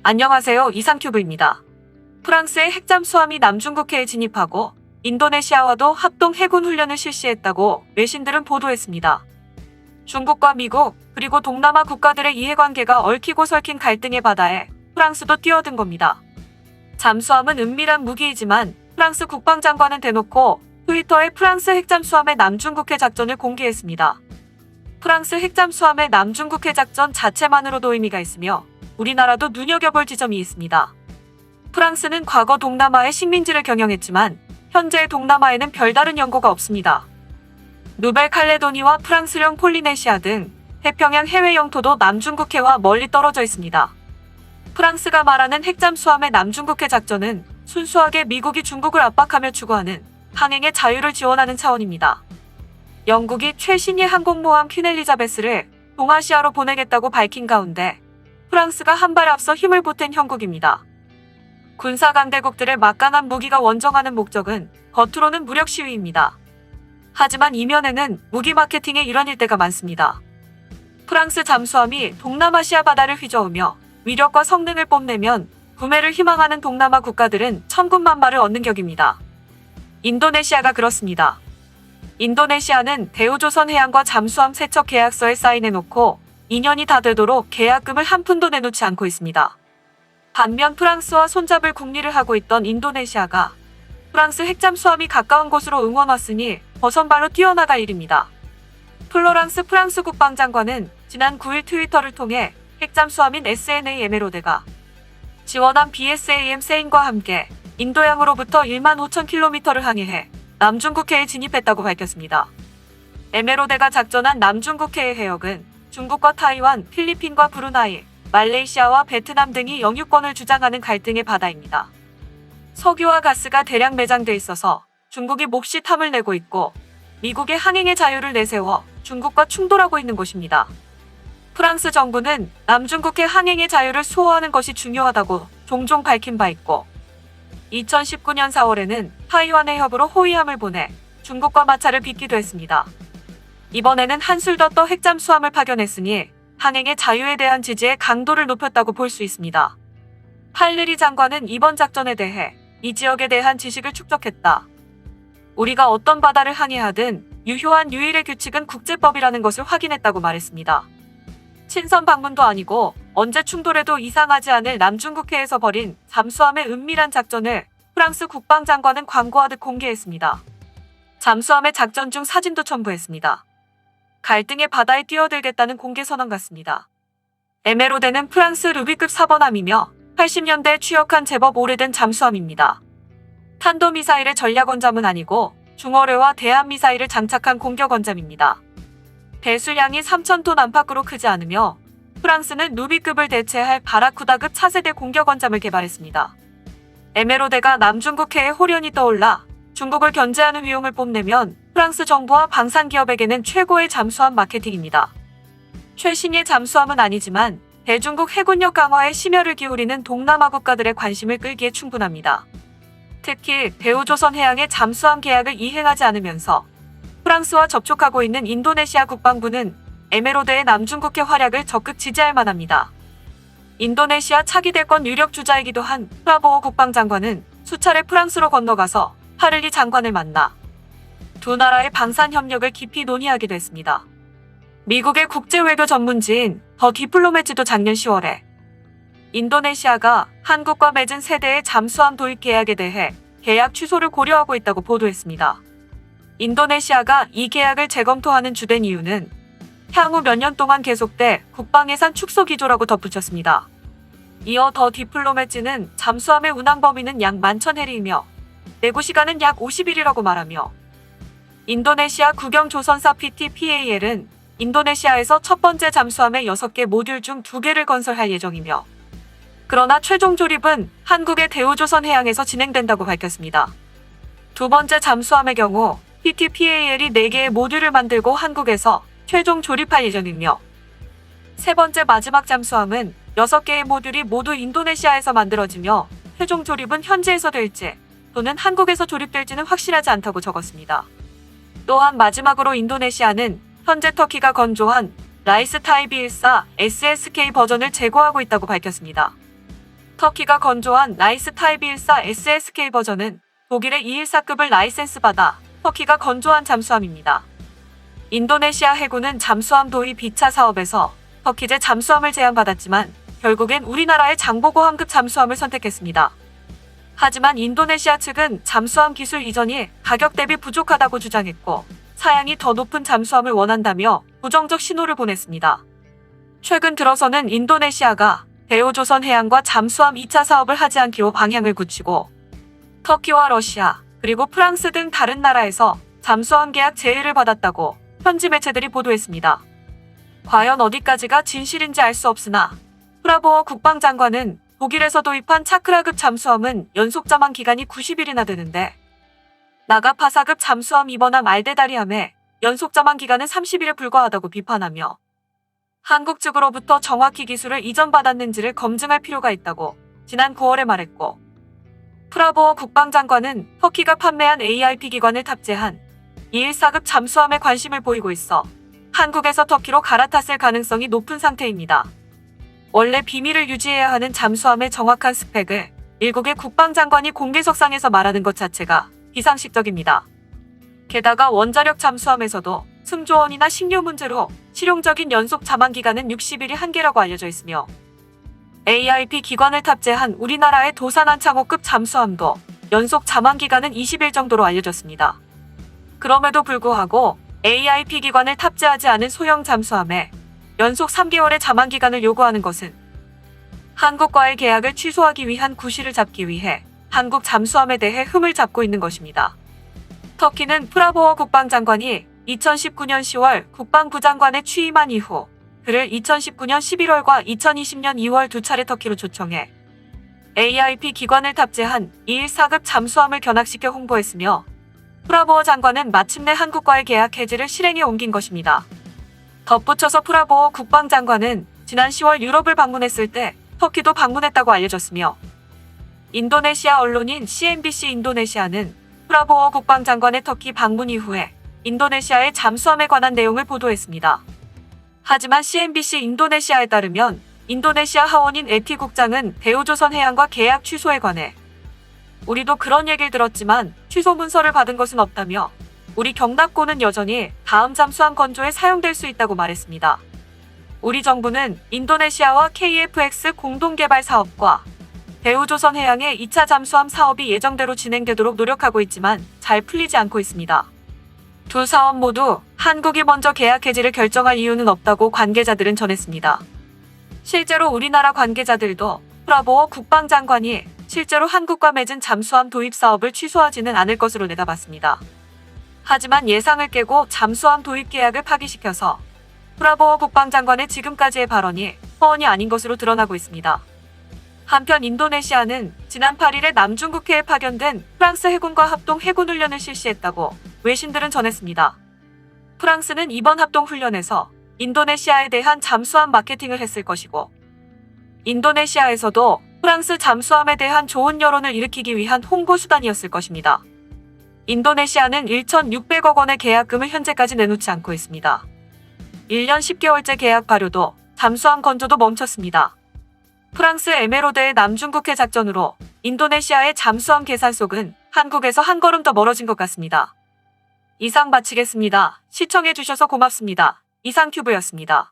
안녕하세요. 이상큐브입니다. 프랑스의 핵잠수함이 남중국해에 진입하고 인도네시아와도 합동 해군 훈련을 실시했다고 외신들은 보도했습니다. 중국과 미국 그리고 동남아 국가들의 이해관계가 얽히고 설킨 갈등의 바다에 프랑스도 뛰어든 겁니다. 잠수함은 은밀한 무기이지만 프랑스 국방장관은 대놓고 트위터에 프랑스 핵잠수함의 남중국해 작전을 공개했습니다. 프랑스 핵잠수함의 남중국해 작전 자체만으로도 의미가 있으며 우리나라도 눈여겨볼 지점이 있습니다. 프랑스는 과거 동남아의 식민지를 경영했지만 현재의 동남아에는 별다른 연고가 없습니다. 누벨칼레도니와 프랑스령 폴리네시아 등 태평양 해외 영토도 남중국해와 멀리 떨어져 있습니다. 프랑스가 말하는 핵잠수함의 남중국해 작전은 순수하게 미국이 중국을 압박하며 추구하는 항행의 자유를 지원하는 차원입니다. 영국이 최신의 항공모함 퀸 엘리자베스를 동아시아로 보내겠다고 밝힌 가운데 프랑스가 한 발 앞서 힘을 보탠 형국입니다. 군사 강대국들의 막강한 무기가 원정하는 목적은 겉으로는 무력 시위입니다. 하지만 이면에는 무기 마케팅의 일환일 때가 많습니다. 프랑스 잠수함이 동남아시아 바다를 휘저으며 위력과 성능을 뽐내면 구매를 희망하는 동남아 국가들은 천군만마를 얻는 격입니다. 인도네시아가 그렇습니다. 인도네시아는 대우조선해양과 잠수함 세척 계약서에 사인해놓고 2년이 다 되도록 계약금을 한 푼도 내놓지 않고 있습니다. 반면 프랑스와 손잡을 국리를 하고 있던 인도네시아가 프랑스 핵잠수함이 가까운 곳으로 응원 왔으니 버선발로 뛰어나갈 일입니다. 플로랑스 프랑스 국방장관은 지난 9일 트위터를 통해 핵잠수함인 SNA 에메로데가 지원한 BSAM 세인과 함께 인도양으로부터 15,000km를 항해해 남중국해에 진입했다고 밝혔습니다. 에메로데가 작전한 남중국해의 해역은 중국과 타이완, 필리핀과 브루나이, 말레이시아와 베트남 등이 영유권을 주장하는 갈등의 바다입니다. 석유와 가스가 대량 매장돼 있어서 중국이 몹시 탐을 내고 있고 미국의 항행의 자유를 내세워 중국과 충돌하고 있는 곳입니다. 프랑스 정부는 남중국해 항행의 자유를 수호하는 것이 중요하다고 종종 밝힌 바 있고 2019년 4월에는 타이완의 협으로 호위함을 보내 중국과 마찰을 빚기도 했습니다. 이번에는 한술 더 떠 핵잠수함을 파견했으니 항행의 자유에 대한 지지의 강도를 높였다고 볼 수 있습니다. 할리리 장관은 이번 작전에 대해 이 지역에 대한 지식을 축적했다. 우리가 어떤 바다를 항해하든 유효한 유일의 규칙은 국제법이라는 것을 확인했다고 말했습니다. 친선 방문도 아니고 언제 충돌해도 이상하지 않을 남중국해에서 벌인 잠수함의 은밀한 작전을 프랑스 국방장관은 광고하듯 공개했습니다. 잠수함의 작전 중 사진도 첨부했습니다. 갈등의 바다에 뛰어들겠다는 공개 선언 같습니다. 에메로데는 프랑스 루비급 사번함이며 80년대에 취역한 제법 오래된 잠수함입니다. 탄도미사일의 전략원잠은 아니고 중어뢰와 대한미사일을 장착한 공격원잠입니다. 배수량이 3,000톤 안팎으로 크지 않으며 프랑스는 루비급을 대체할 바라쿠다급 차세대 공격원잠을 개발했습니다. 에메로데가 남중국해에 홀연히 떠올라 중국을 견제하는 위용을 뽐내면 프랑스 정부와 방산기업에게는 최고의 잠수함 마케팅입니다. 최신의 잠수함은 아니지만 대중국 해군력 강화에 심혈을 기울이는 동남아 국가들의 관심을 끌기에 충분합니다. 특히 대우조선해양의 잠수함 계약을 이행하지 않으면서 프랑스와 접촉하고 있는 인도네시아 국방부는 에메로데의 남중국해 활약을 적극 지지할 만합니다. 인도네시아 차기 대권 유력 주자이기도 한 프라보오 국방장관은 수차례 프랑스로 건너가서 하를리 장관을 만나 두 나라의 방산 협력을 깊이 논의하기도 했습니다. 미국의 국제외교 전문지인 더 디플로매지도 작년 10월에 인도네시아가 한국과 맺은 세대의 잠수함 도입 계약에 대해 계약 취소를 고려하고 있다고 보도했습니다. 인도네시아가 이 계약을 재검토하는 주된 이유는 향후 몇 년 동안 계속될 국방예산 축소 기조라고 덧붙였습니다. 이어 더 디플로매지는 잠수함의 운항 범위는 약 11,000해리이며 내구 시간은 약 50일이라고 말하며 인도네시아 국영조선사 PTPAL은 인도네시아에서 첫 번째 잠수함의 6개 모듈 중 2개를 건설할 예정이며 그러나 최종 조립은 한국의 대우조선해양에서 진행된다고 밝혔습니다. 두 번째 잠수함의 경우 PTPAL이 4개의 모듈을 만들고 한국에서 최종 조립할 예정이며 세 번째 마지막 잠수함은 6개의 모듈이 모두 인도네시아에서 만들어지며 최종 조립은 현지에서 될지 또는 한국에서 조립될지는 확실하지 않다고 적었습니다. 또한 마지막으로 인도네시아는 현재 터키가 건조한 라이스 타이비 14 SSK 버전을 제고하고 있다고 밝혔습니다. 터키가 건조한 라이스 타입 214 SSK 버전은 독일의 214급을 라이센스 받아 터키가 건조한 잠수함입니다. 인도네시아 해군은 잠수함 도입 2차 사업에서 터키제 잠수함을 제안받았지만 결국엔 우리나라의 장보고 함급 잠수함을 선택했습니다. 하지만 인도네시아 측은 잠수함 기술 이전이 가격 대비 부족하다고 주장했고 사양이 더 높은 잠수함을 원한다며 부정적 신호를 보냈습니다. 최근 들어서는 인도네시아가 대우조선해양과 잠수함 2차 사업을 하지 않기로 방향을 굳히고 터키와 러시아 그리고 프랑스 등 다른 나라에서 잠수함 계약 제의를 받았다고 현지 매체들이 보도했습니다. 과연 어디까지가 진실인지 알 수 없으나 프라보어 국방장관은 독일에서 도입한 차크라급 잠수함은 연속 잠항 기간이 90일이나 되는데 나가파사급 잠수함 이버나 말대다리함의 연속 잠항 기간은 30일에 불과하다고 비판하며 한국 측으로부터 정확히 기술을 이전받았는지를 검증할 필요가 있다고 지난 9월에 말했고 프라보어 국방장관은 터키가 판매한 AIP 기관을 탑재한 214급 잠수함에 관심을 보이고 있어 한국에서 터키로 갈아탔을 가능성이 높은 상태입니다. 원래 비밀을 유지해야 하는 잠수함의 정확한 스펙을 일국의 국방장관이 공개석상에서 말하는 것 자체가 비상식적입니다. 게다가 원자력 잠수함에서도 승조원이나 식료 문제로 실용적인 연속 잠항 기간은 60일이 한계라고 알려져 있으며 AIP 기관을 탑재한 우리나라의 도산한 창호급 잠수함도 연속 잠항 기간은 20일 정도로 알려졌습니다. 그럼에도 불구하고 AIP 기관을 탑재하지 않은 소형 잠수함에 연속 3개월의 잠항 기간을 요구하는 것은 한국과의 계약을 취소하기 위한 구실을 잡기 위해 한국 잠수함에 대해 흠을 잡고 있는 것입니다. 터키는 프라보어 국방장관이 2019년 10월 국방부장관에 취임한 이후 그를 2019년 11월과 2020년 2월 두 차례 터키로 초청해 AIP 기관을 탑재한 214급 잠수함을 견학시켜 홍보했으며 프라보어 장관은 마침내 한국과의 계약 해지를 실행에 옮긴 것입니다. 덧붙여서 프라보어 국방장관은 지난 10월 유럽을 방문했을 때 터키도 방문했다고 알려졌으며 인도네시아 언론인 CNBC 인도네시아는 프라보어 국방장관의 터키 방문 이후에 인도네시아의 잠수함에 관한 내용을 보도했습니다. 하지만 CNBC 인도네시아에 따르면 인도네시아 하원인 에티 국장은 대우조선해양과 계약 취소에 관해 우리도 그런 얘기를 들었지만 취소 문서를 받은 것은 없다며 우리 경납고는 여전히 다음 잠수함 건조에 사용될 수 있다고 말했습니다. 우리 정부는 인도네시아와 KFX 공동개발 사업과 대우조선해양의 2차 잠수함 사업이 예정대로 진행되도록 노력하고 있지만 잘 풀리지 않고 있습니다. 두 사업 모두 한국이 먼저 계약 해지를 결정할 이유는 없다고 관계자들은 전했습니다. 실제로 우리나라 관계자들도 프라보어 국방장관이 실제로 한국과 맺은 잠수함 도입 사업을 취소하지는 않을 것으로 내다봤습니다. 하지만 예상을 깨고 잠수함 도입 계약을 파기시켜서 프라보어 국방장관의 지금까지의 발언이 허언이 아닌 것으로 드러나고 있습니다. 한편 인도네시아는 지난 8일에 남중국해에 파견된 프랑스 해군과 합동 해군훈련을 실시했다고 외신들은 전했습니다. 프랑스는 이번 합동훈련에서 인도네시아에 대한 잠수함 마케팅을 했을 것이고 인도네시아에서도 프랑스 잠수함에 대한 좋은 여론을 일으키기 위한 홍보 수단이었을 것입니다. 인도네시아는 1,600억 원의 계약금을 현재까지 내놓지 않고 있습니다. 1년 10개월째 계약 발효도 잠수함 건조도 멈췄습니다. 프랑스 에메로드의 남중국해 작전으로 인도네시아의 잠수함 계산속은 한국에서 한 걸음 더 멀어진 것 같습니다. 이상 마치겠습니다. 시청해주셔서 고맙습니다. 이상큐브였습니다.